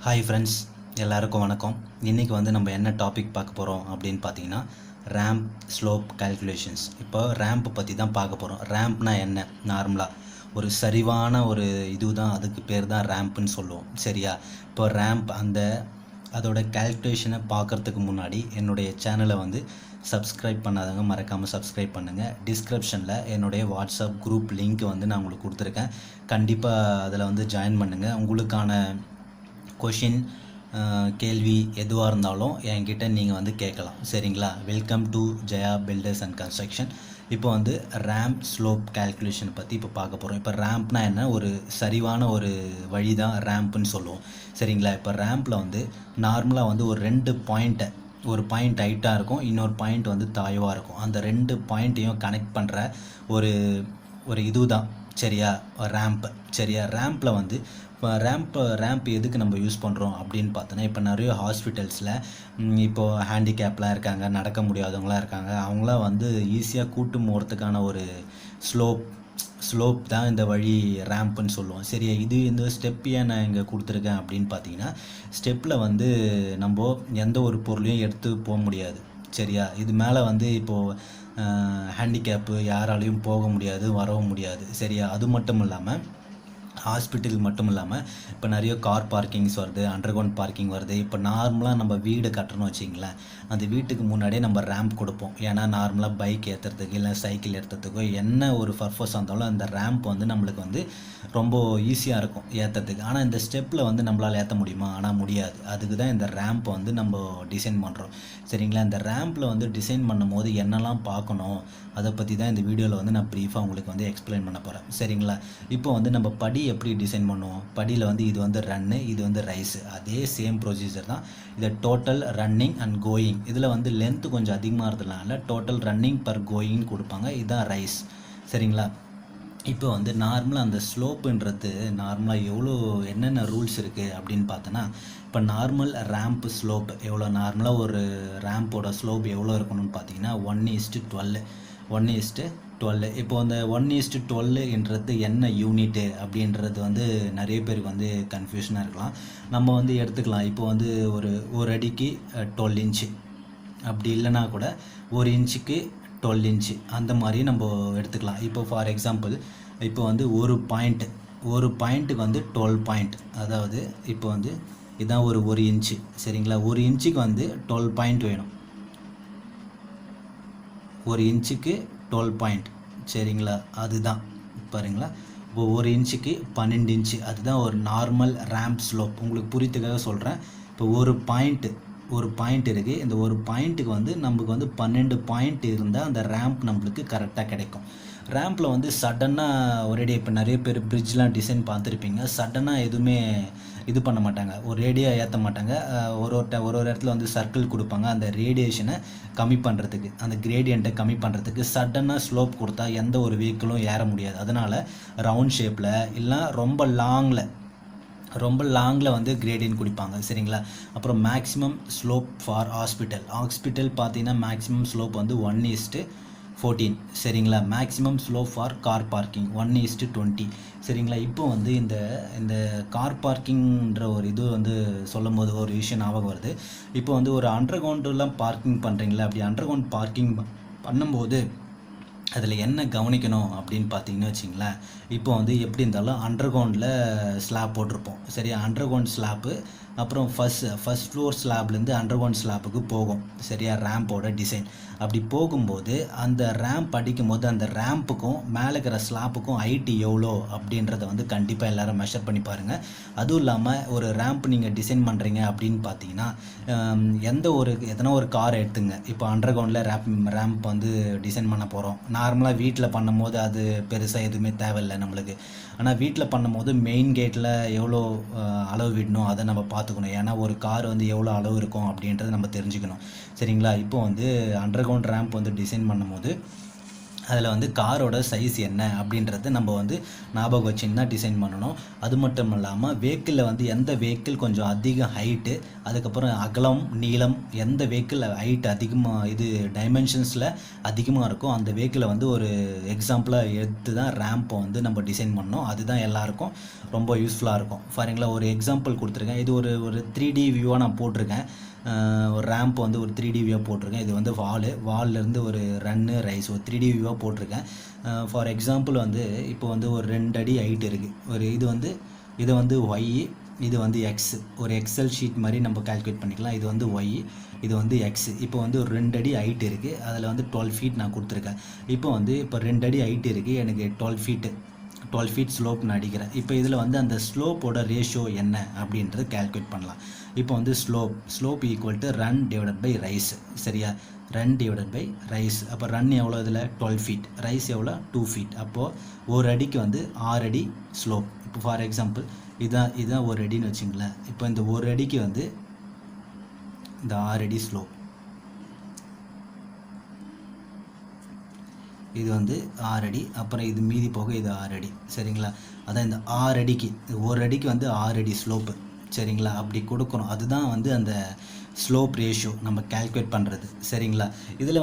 Hi friends, எல்லாருக்கும் வணக்கம். இன்றைக்கி நம்ம என்ன டாபிக் பார்க்க போகிறோம் அப்படின்னு பார்த்தீங்கன்னா, ரேம்ப் ஸ்லோப் கால்குலேஷன்ஸ். இப்போ ரேம்ப் பற்றி தான் பார்க்க போகிறோம். ரேம்ப்னா என்ன? நார்மலாக ஒரு சரிவான ஒரு தான், அதுக்கு பேர் தான் ரேம்ப்புன்னு சொல்லுவோம். சரியா? இப்போ ரேம்ப் அதோட கால்குலேஷனை பார்க்குறதுக்கு முன்னாடி என்னுடைய சேனலை சப்ஸ்கிரைப் பண்ணாதவங்க மறக்காமல் சப்ஸ்கிரைப் பண்ணுங்கள். டிஸ்கிரிப்ஷனில் என்னுடைய வாட்ஸ்அப் குரூப் லிங்க் நான் உங்களுக்கு கொடுத்துருக்கேன். கண்டிப்பாக அதில் ஜாயின் பண்ணுங்கள். உங்களுக்கான கொஷின் கேள்வி எதுவாக இருந்தாலும் என்கிட்ட நீங்கள் கேட்கலாம். சரிங்களா? Welcome to Jaya filters and construction. இப்போ ரேம்ப் ஸ்லோப் கால்குலேஷன் பற்றி இப்போ பார்க்க போகிறோம். இப்போ ரேம்ப்னா என்ன? ஒரு சரிவான ஒரு வழி தான் ரேம்ப்புன்னு சொல்லுவோம். சரிங்களா? இப்போ ரேம்பில் நார்மலாக ஒரு 2 பாயிண்ட்டை, ஒரு பாயிண்ட் ஹைட்டாக இருக்கும், இன்னொரு பாயிண்ட் தாழ்வாக இருக்கும். அந்த 2 பாயிண்ட்டையும் கனெக்ட் பண்ணுற ஒரு ஒரு தான். சரியா? ரேம்ப்பு. சரியா? ரேம்பில் இப்போ ரேம்ப் எதுக்கு நம்ம யூஸ் பண்ணுறோம் அப்படின்னு பார்த்தோன்னா, இப்போ நிறைய ஹாஸ்பிட்டல்ஸில் இப்போது ஹேண்டிகேப்லாம் இருக்காங்க, நடக்க முடியாதவங்களாம் இருக்காங்க. அவங்களாம் ஈஸியாக கூட்டு போகிறதுக்கான ஒரு ஸ்லோப் தான் இந்த வழி ரேம்ப்புன்னு சொல்லுவோம். சரியா? இந்த ஸ்டெப் ஏன் நான் இங்கே கொடுத்துருக்கேன் அப்படின்னு பார்த்தீங்கன்னா, ஸ்டெப்பில் நம்ம எந்த ஒரு பொருளையும் எடுத்து போக முடியாது. சரியா? இது மேலே இப்போது ஹேண்டிகேப்பு யாராலையும் போக முடியாது, வரவும் முடியாது. சரியா? அது மட்டும் இல்லாமல் ஹாஸ்பிட்டலுக்கு மட்டும் இல்லாமல் இப்போ நிறைய கார் பார்க்கிங்ஸ் வருது, அண்டர்கிரவுண்ட் பார்க்கிங் வருது. இப்போ நார்மலாக நம்ம வீடு கட்டணும்னு வச்சிங்களேன், அந்த வீட்டுக்கு முன்னாடியே நம்ம ரேம்ப் கொடுப்போம். ஏன்னா நார்மலாக பைக் ஏற்றுறதுக்கு இல்லை சைக்கிள் ஏற்றுறதுக்கோ என்ன ஒரு பர்பஸாக இருந்தாலும் அந்த ரேம்ப் நம்மளுக்கு ரொம்ப ஈஸியாக இருக்கும் ஏற்றுறதுக்கு. ஆனால் இந்த ஸ்டெப்பில் நம்மளால் ஏற்ற முடியுமா? ஆனால் முடியாது. அதுக்கு தான் இந்த ரேம்ப் நம்ம டிசைன் பண்ணுறோம். சரிங்களா? இந்த ரேம்பில் டிசைன் பண்ணும் போது என்னெல்லாம் பார்க்கணும் அதை பற்றி தான் இந்த வீடியோவில் நான் ப்ரீஃபாக உங்களுக்கு எக்ஸ்பிளைன் பண்ண போகிறேன். சரிங்களா? இப்போ நம்ம படி எப்படி டிசைன் பண்ணுவோம்? படியில் இது ரன்னு, இது ரைஸு. அதே சேம் ப்ரொசீஜர் தான். இதை டோட்டல் ரன்னிங் அண்ட் கோயிங். இதில் லென்த்து கொஞ்சம் அதிகமாக இருந்ததுனால டோட்டல் ரன்னிங் பர் கோயிங் கொடுப்பாங்க. இதுதான் ரைஸ். சரிங்களா? இப்போ நார்மலாக அந்த ஸ்லோப்புன்றது நார்மலாக எவ்வளோ என்னென்ன ரூல்ஸ் இருக்குது அப்படின்னு பார்த்தோன்னா, இப்போ நார்மல் ரேம்ப் ஸ்லோப் எவ்வளோ, நார்மலாக ஒரு ரேம்போட ஸ்லோப் எவ்வளோ இருக்கணும்னு பார்த்தீங்கன்னா 1:12. 1:12. இப்போ அந்த 1:12ன்றது என்ன யூனிட்டு அப்படின்றது நிறைய பேருக்கு கன்ஃபியூஷனாக இருக்கலாம். நம்ம எடுத்துக்கலாம். இப்போ ஒரு அடிக்கு 12 இன்ச்சு, அப்படி இல்லைனா கூட 1 இன்ச்சுக்கு 12 இன்ச்சு, அந்த மாதிரி நம்ம எடுத்துக்கலாம். இப்போ ஃபார் எக்ஸாம்பிள் இப்போ ஒரு பாயிண்ட்டுக்கு 12 பாயிண்ட், அதாவது இப்போ இதான் ஒரு இன்ச்சு. சரிங்களா? 1 இன்ச்சுக்கு 12 பாயிண்ட் வேணும். 1 இன்ச்சுக்கு 12 பாயிண்ட். சரிங்களா? அதுதான் பாருங்களா. இப்போ 1 இன்ச்சுக்கு 12 இன்ச்சு, அதுதான் ஒரு நார்மல் ரேம்ப் ஸ்லோப். உங்களுக்கு புரியத்துக்காக சொல்கிறேன். இப்போ ஒரு பாயிண்ட் இருக்குது. இந்த ஒரு பாயிண்ட்டுக்கு நமக்கு 12 பாயிண்ட் இருந்தால் அந்த ரேம்ப் நம்மளுக்கு கரெக்டாக கிடைக்கும். ரேம்பில் சடனாக ஒரேடி இப்போ நிறைய பேர் பிரிட்ஜ்லாம் டிசைன் பார்த்துருப்பீங்க. சடனாக எதுவுமே இது பண்ண மாட்டாங்க, ஒரு ரேடியாக ஏற்ற மாட்டாங்க. ஒரு இடத்துல சர்க்கிள் கொடுப்பாங்க. அந்த ரேடியேஷனை கம்மி பண்ணுறதுக்கு, அந்த கிரேடியண்ட்டை கம்மி பண்ணுறதுக்கு சடனாக ஸ்லோப் கொடுத்தா எந்த ஒரு வெஹிக்கிளும் ஏற முடியாது. அதனால் ரவுண்ட் ஷேப்பில் இல்லை ரொம்ப லாங்கில் கிரேடியன்ட் கொடுப்பாங்க. சரிங்களா? அப்புறம் மேக்ஸிமம் ஸ்லோப் ஃபார் ஹாஸ்பிட்டல் பார்த்தீங்கன்னா மேக்ஸிமம் ஸ்லோப் 1:14. சரிங்களா? Maximum slope for car parking 1:20. சரிங்களா? இப்போ இந்த கார் பார்க்கிங்ன்ற ஒரு சொல்லும் போது ஒரு விஷயம் ஞாபகம் வருது. இப்போ ஒரு அண்டர் கிரவுண்டெலாம் பார்க்கிங் பண்ணுறீங்களா? அப்படி அண்டர் கிரவுண்ட் பார்க்கிங் பண்ணும்போது அதில் என்ன கவனிக்கணும் அப்படின்னு பார்த்தீங்கன்னு வச்சிங்களேன். இப்போ எப்படி இருந்தாலும் அண்டர் கிரவுண்டில் ஸ்லாப் போட்டிருப்போம். சரியா? அண்டர் கிரவுண்ட் ஸ்லாப்பு, அப்புறம் ஃபஸ்ட் ஃப்ளோர் ஸ்லாப்லேருந்து அண்டர் கிரவுண்ட் ஸ்லாப்புக்கு போகும். சரியா? ரேம்போட டிசைன் அப்படி போகும்போது அந்த ரேம்ப் அடிக்கும் போது அந்த ரேம்புக்கும் மேலே இருக்கிற ஸ்லாப்புக்கும் ஹைட்டு எவ்வளோ அப்படின்றத கண்டிப்பாக எல்லோரும் மெஷர் பண்ணி பாருங்கள். அதுவும் இல்லாமல் ஒரு ரேம்ப் நீங்கள் டிசைன் பண்ணுறீங்க அப்படின்னு பார்த்தீங்கன்னா, எதனா ஒரு காரை எடுத்துங்க. இப்போ அண்டர் கிரவுண்டில் ரேம்ப் டிசைன் பண்ண போகிறோம். நார்மலாக வீட்டில் பண்ணும் போது அது பெருசாக எதுவுமே தேவையில்லை நம்மளுக்கு. ஆனால் வீட்டில் பண்ணும் போது மெயின் கேட்டில் எவ்வளோ அளவு விடணும் அதை நம்ம பார்த்துக்கணும். ஏன்னா ஒரு கார் எவ்வளோ அளவு இருக்கும் அப்படின்றத நம்ம தெரிஞ்சுக்கணும். சரிங்களா? இப்போ அண்டர் கிரவுண்ட் ரேம்ப் டிசைன் பண்ணும்போது அதில் வந்து காரோட சைஸ் என்ன அப்படின்றது நம்ம வந்து ஞாபகம் வச்சுன்னு தான் டிசைன் பண்ணணும். அது மட்டும் இல்லாமல் வெஹிக்கிளில் வந்து எந்த வெஹிக்கிள் கொஞ்சம் அதிக ஹைட்டு, அதுக்கப்புறம் அகலம் நீளம், எந்த வெஹிக்கிள் ஹைட் அதிகமாக இது டைமென்ஷன்ஸில் அதிகமாக இருக்கும் அந்த வெஹிக்கிளை வந்து ஒரு எக்ஸாம்பிளாக எடுத்து தான் ரேம்பை வந்து நம்ம டிசைன் பண்ணணும். அதுதான் எல்லாருக்கும் ரொம்ப யூஸ்ஃபுல்லாக இருக்கும். ஃபாரிங்களா ஒரு எக்ஸாம்பிள் கொடுத்துருக்கேன். இது ஒரு ஒரு 3D வியூவாக நான் போட்டிருக்கேன். ஒரு ரேம்ப் வந்து ஒரு 3D வியூவாக போட்டிருக்கேன். இது வந்து வால்லேருந்து ஒரு ரன்னு ரைஸ் ஒரு 3D வியூவாக போட்டிருக்கேன். ஃபார் எக்ஸாம்பிள் வந்து இப்போ வந்து ஒரு 2 அடி ஹைட் இருக்குது. ஒரு இது வந்து ஒய், இது வந்து எக்ஸ். ஒரு எக்ஸல் ஷீட் மாதிரி நம்ம கால்குலேட் பண்ணிக்கலாம். இது வந்து ஒய், இது வந்து எக்ஸ். இப்போ வந்து ஒரு 2 அடி ஹைட் இருக்குது. அதில் வந்து 12 ஃபீட் நான் கொடுத்துருக்கேன். இப்போ 2 அடி ஹைட் இருக்குது, எனக்கு 12 ஃபீட் ஸ்லோப் நான் அடிக்கிறேன். இப்போ இதில் வந்து அந்த ஸ்லோப்போட ரேஷியோ என்ன அப்படின்றது கால்குலேட் பண்ணலாம். இப்போ வந்து slope equal to run divided by rise. சரியா, ரன் டிவைடட் பை ரைஸ். அப்போ ரன் எவ்வளோ இதில் 12 ஃபீட், ரைஸ் எவ்வளோ 2 ஃபீட். அப்போது ஒரு அடிக்கு வந்து 6 அடி ஸ்லோப். இப்போ ஃபார் எக்ஸாம்பிள் இதுதான் ஒரு அடின்னு வச்சுங்களேன். இப்போ இந்த ஒரு அடிக்கு வந்து இந்த 6 அடி ஸ்லோப். இது வந்து 6 அடி, அப்புறம் இது மீதி போக இது 6 அடி. சரிங்களா, அதான் இந்த 6 அடிக்கு ஒரு அடிக்கு வந்து 6 அடி ஸ்லோப்பு. சரிங்களா, அப்படி கொடுக்கணும். அதுதான் வந்து அந்த ஸ்லோப் ரேஷியோ நம்ம கால்குலேட் பண்ணுறது. சரிங்களா, இதில்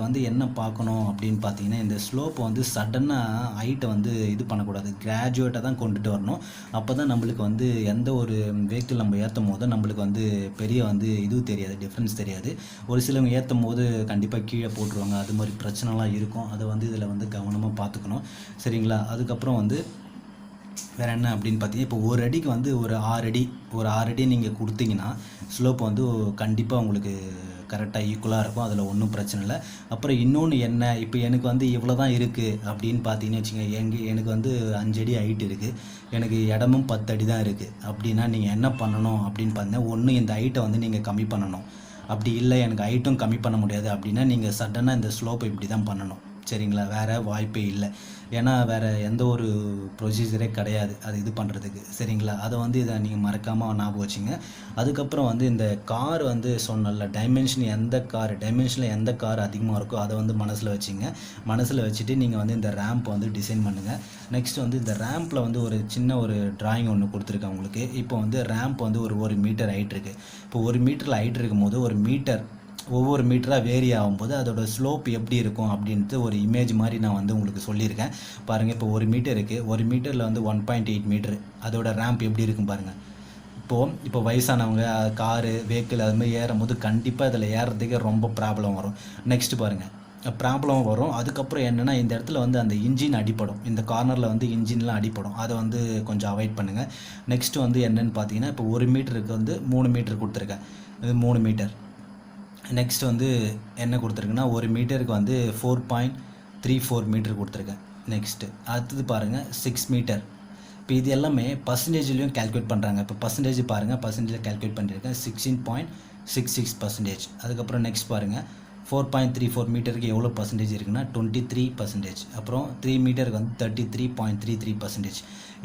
வந்து என்ன பார்க்கணும் அப்படின்னு பார்த்தீங்கன்னா, இந்த ஸ்லோப்பை வந்து சடனாக ஹைட்டை வந்து இது பண்ணக்கூடாது, கிராஜுவேட்டாக தான் கொண்டுட்டு வரணும். அப்போ தான் நம்மளுக்கு வந்து எந்த ஒரு வெஹிக்கிள் நம்ம ஏற்றும் போது நம்மளுக்கு வந்து பெரிய வந்து இது தெரியாது, டிஃப்ரென்ஸ் தெரியாது. ஒரு சிலவங்க ஏற்றும் போது கண்டிப்பாக கீழே போட்டுருவாங்க, அது மாதிரி பிரச்சனைலாம் இருக்கும். அதை வந்து இதில் வந்து கவனமாக பார்த்துக்கணும். சரிங்களா, அதுக்கப்புறம் வந்து வேறு என்ன அப்படின்னு பார்த்தீங்கன்னா, இப்போ ஒரு அடிக்கு வந்து ஒரு 6 அடி நீங்கள் கொடுத்தீங்கன்னா ஸ்லோப் வந்து கண்டிப்பாக உங்களுக்கு கரெக்டாக ஈக்குவலாக இருக்கும். அதில் ஒன்றும் பிரச்சனை இல்லை. அப்புறம் இன்னொன்று என்ன, இப்போ எனக்கு வந்து இவ்வளோ தான் இருக்குது அப்படின்னு பார்த்தீங்கன்னு வச்சுக்கோங்க. எனக்கு வந்து 5 அடி ஹைட் இருக்குது, எனக்கு இடமும் 10 அடி தான் இருக்குது. அப்படின்னா நீங்கள் என்ன பண்ணணும் அப்படின்னு பார்த்தீங்கன்னா, ஒன்று இந்த ஹைட்டை வந்து நீங்கள் கம்மி பண்ணணும். அப்படி இல்லை எனக்கு ஹைட்டும் கம்மி பண்ண முடியாது அப்படின்னா நீங்கள் சடனாக இந்த ஸ்லோப்பை இப்படி தான் பண்ணணும். சரிங்களா, வேறு வாய்ப்பே இல்லை. ஏன்னா வேறு எந்த ஒரு ப்ரொசீஜரே கிடையாது அது இது பண்ணுறதுக்கு. சரிங்களா, அதை வந்து இதை நீங்கள் மறக்காமல் ஞாபகம் வச்சுங்க. அதுக்கப்புறம் வந்து இந்த கார் வந்து சொன்னல டைமென்ஷனில் எந்த கார் அதிகமாக இருக்கோ அதை வந்து மனசில் வச்சுங்க. மனசில் வச்சுட்டு நீங்கள் வந்து இந்த ரேம்ப் வந்து டிசைன் பண்ணுங்கள். நெக்ஸ்ட் வந்து இந்த ரேம்பில் வந்து ஒரு சின்ன ஒரு டிராயிங் ஒன்று கொடுத்துருக்கேன் உங்களுக்கு. இப்போ வந்து ரேம்ப் வந்து ஒரு மீட்டர் ஹைட் இருக்குது. இப்போ 1 மீட்டரில் ஹைட் இருக்கும்போது ஒவ்வொரு மீட்டராக வேரி ஆகும்போது அதோட ஸ்லோப் எப்படி இருக்கும் அப்படின்ட்டு ஒரு இமேஜ் மாதிரி நான் வந்து உங்களுக்கு சொல்லியிருக்கேன். பாருங்கள், இப்போ 1 மீட்டர் இருக்குது. 1 மீட்டரில் வந்து 1.8 மீட்ரு அதோட ரேம்ப் எப்படி இருக்கும் பாருங்கள். இப்போ வயசானவங்க காரு வெஹிக்கிள் அதுமாதிரி ஏறும்போது கண்டிப்பாக இதில் ஏறுறதுக்கே ரொம்ப ப்ராப்ளம் வரும். நெக்ஸ்ட்டு பாருங்கள், ப்ராப்ளம் வரும். அதுக்கப்புறம் என்னென்னா, இந்த இடத்துல வந்து அந்த இன்ஜின் அடிப்படும், இந்த கார்னரில் வந்து இன்ஜின்லாம் அடிப்படும். அதை வந்து கொஞ்சம் அவாய்ட் பண்ணுங்கள். நெக்ஸ்ட்டு வந்து என்னென்னு பார்த்தீங்கன்னா, இப்போ 1 மீட்டருக்கு வந்து 3 மீட்டர் கொடுத்துருக்கேன். இது 3 மீட்டர். நெக்ஸ்ட் வந்து என்ன கொடுத்துருக்குன்னா, 1 மீட்டருக்கு வந்து 4.34 மீட்டர் கொடுத்துருக்கேன். நெக்ஸ்ட்டு அடுத்தது பாருங்கள் 6 மீட்டர். இப்போ இது எல்லாமே பர்சன்டேஜ்லேயும் கால்குலேட் பண்ணுறாங்க. இப்போ பர்சன்டேஜ் பாருங்கள், பர்சன்டேஜ் கால்குலேட் பண்ணியிருக்கேன் 16.66%. அதுக்கப்புறம் நெக்ஸ்ட் பாருங்கள் 4.34 மீட்டருக்கு எவ்வளோ பர்சன்டேஜ் இருக்குன்னா 23%. அப்புறம் 3 மீட்டருக்கு வந்து 33.33%.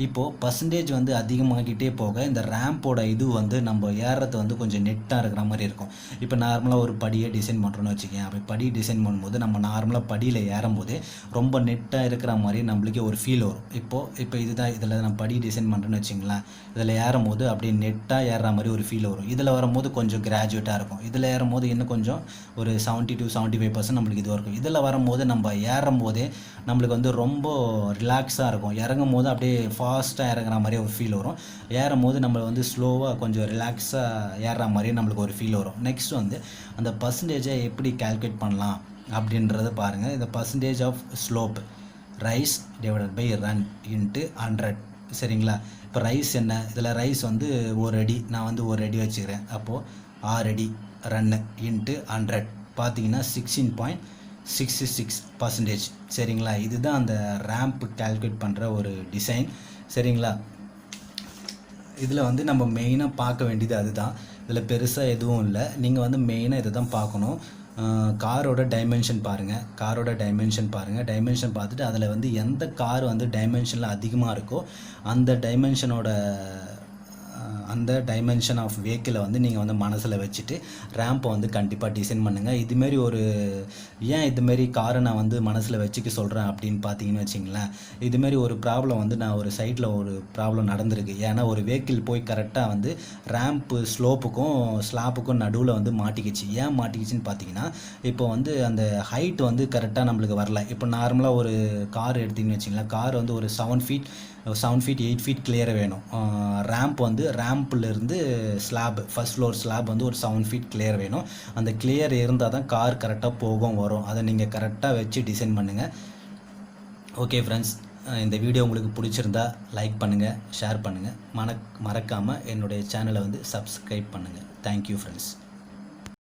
இப்போது பர்சன்டேஜ் வந்து அதிகமாகிட்டே போக இந்த ரேம்போட இது வந்து நம்ம ஏறுறது வந்து கொஞ்சம் நெட்டாக இருக்கிற மாதிரி இருக்கும். இப்போ நார்மலாக ஒரு படியை டிசைன் பண்ணுறோன்னு வச்சுக்கேன். அப்போ படி டிசைன் பண்ணும்போது நம்ம நார்மலாக படியில் ஏறும்போதே ரொம்ப நெட்டாக இருக்கிற மாதிரி நம்மளுக்கே ஒரு ஃபீல் வரும். இப்போ இதுதான் இதில் நான் படி டிசைன் பண்ணுறேன்னு வச்சுங்களேன். இதில் ஏறும்போது அப்படியே நெட்டாக ஏறுற மாதிரி ஒரு ஃபீல் வரும். இதில் வரும்போது கொஞ்சம் கிராஜுவேட்டாக இருக்கும். இதில் ஏறும்போது இன்னும் கொஞ்சம் ஒரு 70-75% நம்மளுக்கு இது இருக்கும். இதில் வரும்போது நம்ம ஏறும் போதே நம்மளுக்கு வந்து ரொம்ப ரிலாக்ஸாக இருக்கும். இறங்கும் போது அப்படியே ஃபாஸ்ட்டாக இறங்குற மாதிரி ஒரு ஃபீல் வரும். ஏறும் போது நம்ம வந்து ஸ்லோவாக கொஞ்சம் ரிலாக்ஸாக ஏறுற மாதிரி நம்மளுக்கு ஒரு ஃபீல் வரும். நெக்ஸ்ட் வந்து அந்த பர்சன்டேஜை எப்படி கால்குலேட் பண்ணலாம் அப்படின்றத பாருங்கள். இந்த percentage of slope rise divided by run into 100. சரிங்களா, இப்போ ரைஸ் என்ன, இதில் ரைஸ் வந்து 1 அடி, நான் வந்து 1 அடி வச்சுக்கிறேன். அப்போது 6 அடி ரன்னு இன்ட்டு 100 பார்த்தீங்கன்னா 16.66%. சரிங்களா, இதுதான் அந்த ரேம்ப் கால்குலேட் பண்ணுற ஒரு டிசைன். சரிங்களா, இதில் வந்து நம்ம மெயினாக பார்க்க வேண்டியது அதுதான். இதில் பெருசாக எதுவும் இல்லை. நீங்கள் வந்து மெயினாக இதை தான் பார்க்கணும். காரோட டைமென்ஷன் பாருங்கள். டைமென்ஷன் பார்த்துட்டு அதில் வந்து எந்த கார் வந்து டைமென்ஷனில் அதிகமாக இருக்கோ அந்த டைமென்ஷனோட அந்த டைமென்ஷன் ஆஃப் வெஹிக்கிளை வந்து நீங்கள் வந்து மனசில் வச்சுட்டு ரேம்பை வந்து கண்டிப்பாக டிசைன் பண்ணுங்கள். இதுமாரி ஒரு ஏன் இதுமாரி காரை நான் வந்து மனசில் வச்சுக்க சொல்கிறேன் அப்படின்னு பார்த்தீங்கன்னு வச்சிங்களேன், இதுமாரி ஒரு ப்ராப்ளம் வந்து நான் ஒரு சைட்டில் ஒரு ப்ராப்ளம் நடந்திருக்கு. ஏன்னா ஒரு வெஹிக்கிள் போய் கரெக்டாக வந்து ரேம்ப்பு ஸ்லோப்புக்கும் ஸ்லாப்புக்கும் நடுவில் வந்து மாட்டிக்கிச்சு. ஏன் மாட்டிக்கிச்சின்னு பார்த்தீங்கன்னா, இப்போ வந்து அந்த ஹைட் வந்து கரெக்டாக நம்மளுக்கு வரல. இப்போ நார்மலாக ஒரு கார் எடுத்திங்கன்னு வச்சிங்களேன், கார் வந்து ஒரு 7 ஃபீட் 8 ஃபீட் கிளியர் வேணும். ரேம்ப் வந்து ரேம்ப்லேருந்து ஸ்லாப் ஃபர்ஸ்ட் ஃப்ளோர் ஸ்லாப் வந்து ஒரு 7 ஃபீட் கிளியர் வேணும். அந்த கிளியர் இருந்தால் தான் கார் கரெக்டாக போகும் வரும். அதை நீங்கள் கரெக்டாக வச்சு டிசைன் பண்ணுங்கள். ஓகே ஃப்ரெண்ட்ஸ், இந்த வீடியோ உங்களுக்கு பிடிச்சிருந்தா லைக் பண்ணுங்கள், ஷேர் பண்ணுங்கள், மறக்காமல் என்னுடைய சேனலை வந்து சப்ஸ்கிரைப் பண்ணுங்கள். Thank you friends.